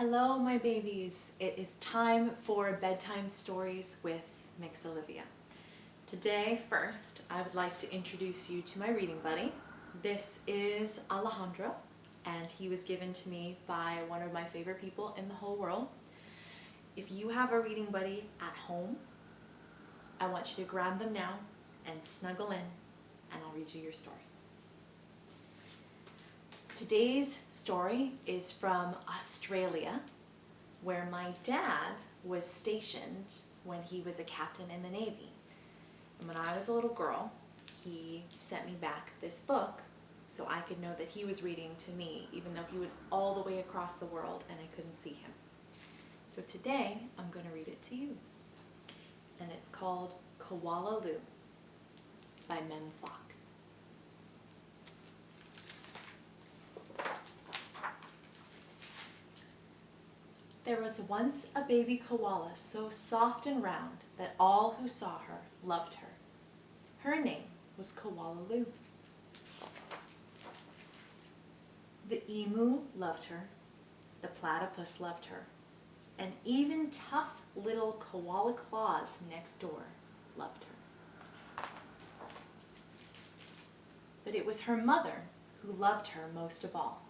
Hello, my babies. It is time for bedtime stories with Mx.Olivia. Today, first, I would like to introduce you to my reading buddy. This is Alejandro, and he was given to me by one of my favorite people in the whole world. If you have a reading buddy at home, I want you to grab them now and snuggle in, and I'll read you your story. Today's story is from Australia, where my dad was stationed when he was a captain in the Navy. And when I was a little girl, he sent me back this book so I could know that he was reading to me, even though he was all the way across the world and I couldn't see him. So today, I'm going to read it to you. And it's called Koala by Mx. There was once a baby koala so soft and round that all who saw her loved her. Her name was Koala. The emu loved her, the platypus loved her, and even tough little Koala Claus next door loved her. But it was her mother who loved her most of all.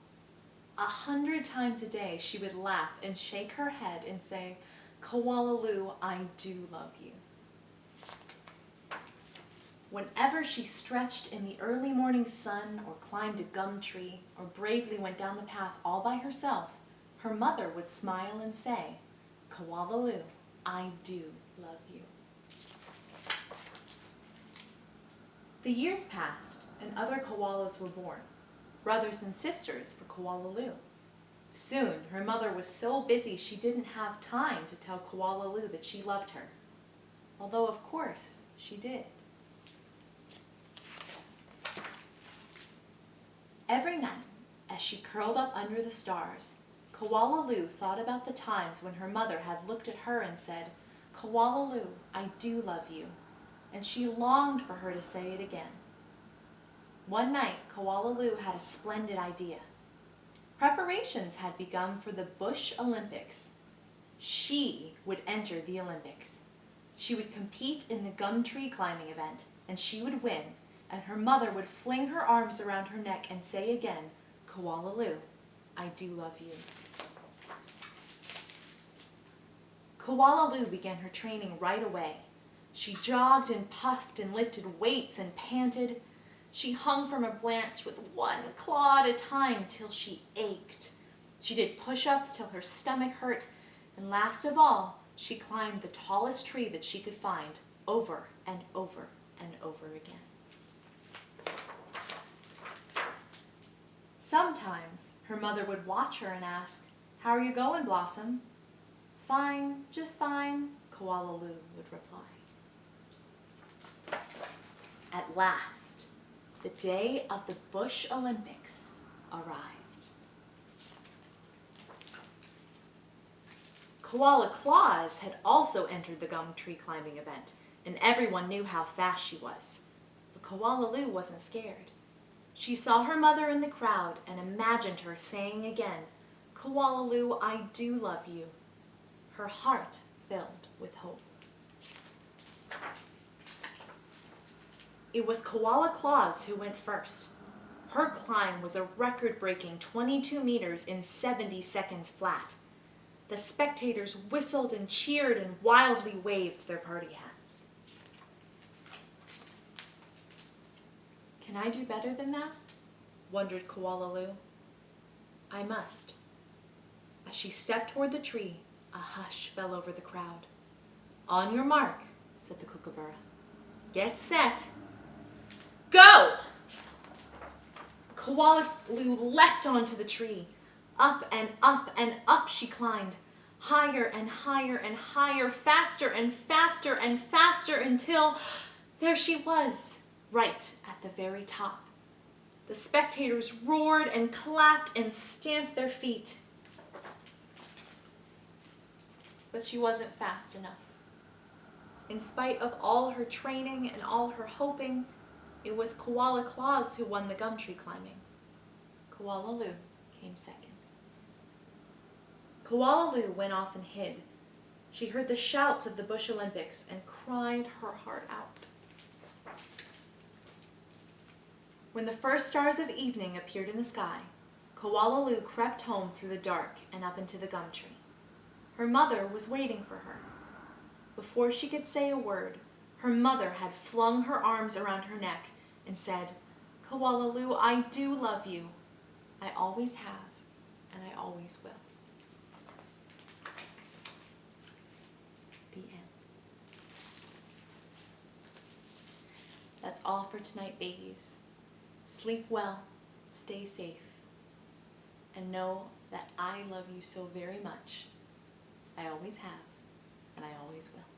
100 times a day she would laugh and shake her head and say, "Koala, I do love you." Whenever she stretched in the early morning sun or climbed a gum tree or bravely went down the path all by herself, her mother would smile and say, "Koala, I do love you." The years passed and other koalas were born. Brothers and sisters for Koala. Soon, her mother was so busy she didn't have time to tell Koala that she loved her. Although, of course, she did. Every night, as she curled up under the stars, Koala thought about the times when her mother had looked at her and said, "Koala, I do love you," and she longed for her to say it again. One night, Koala had a splendid idea. Preparations had begun for the Bush Olympics. She would enter the Olympics. She would compete in the gum tree climbing event, and she would win, and her mother would fling her arms around her neck and say again, "Koala, I do love you." Koala began her training right away. She jogged and puffed and lifted weights and panted. She hung from a branch with one claw at a time till she ached. She did push-ups till her stomach hurt, and last of all, she climbed the tallest tree that she could find, over and over and over again. Sometimes her mother would watch her and ask, "How are you going, Blossom?" "Fine, just fine," Koala would reply. At last, the day of the Bush Olympics arrived. Koala Claus had also entered the gum tree climbing event, and everyone knew how fast she was. But Koala wasn't scared. She saw her mother in the crowd and imagined her saying again, "Koala, I do love you." Her heart filled with hope. It was Koala Claus who went first. Her climb was a record-breaking 22 meters in 70 seconds flat. The spectators whistled and cheered and wildly waved their party hats. "Can I do better than that?" wondered Koala. "I must." As she stepped toward the tree, a hush fell over the crowd. "On your mark," said the kookaburra. "Get set. Go!" Koala leapt onto the tree. Up and up and up she climbed. Higher and higher and higher, faster and faster and faster, until there she was, right at the very top. The spectators roared and clapped and stamped their feet. But she wasn't fast enough. In spite of all her training and all her hoping, it was Koala Claus who won the gum tree climbing. Koala came second. Koala Lou went off and hid. She heard the shouts of the Bush Olympics and cried her heart out. When the first stars of evening appeared in the sky, Koala Lou crept home through the dark and up into the gum tree. Her mother was waiting for her. Before she could say a word, her mother had flung her arms around her neck and said, "Koala Lou, I do love you. I always have, and I always will." The end. That's all for tonight, babies. Sleep well, stay safe, and know that I love you so very much. I always have, and I always will.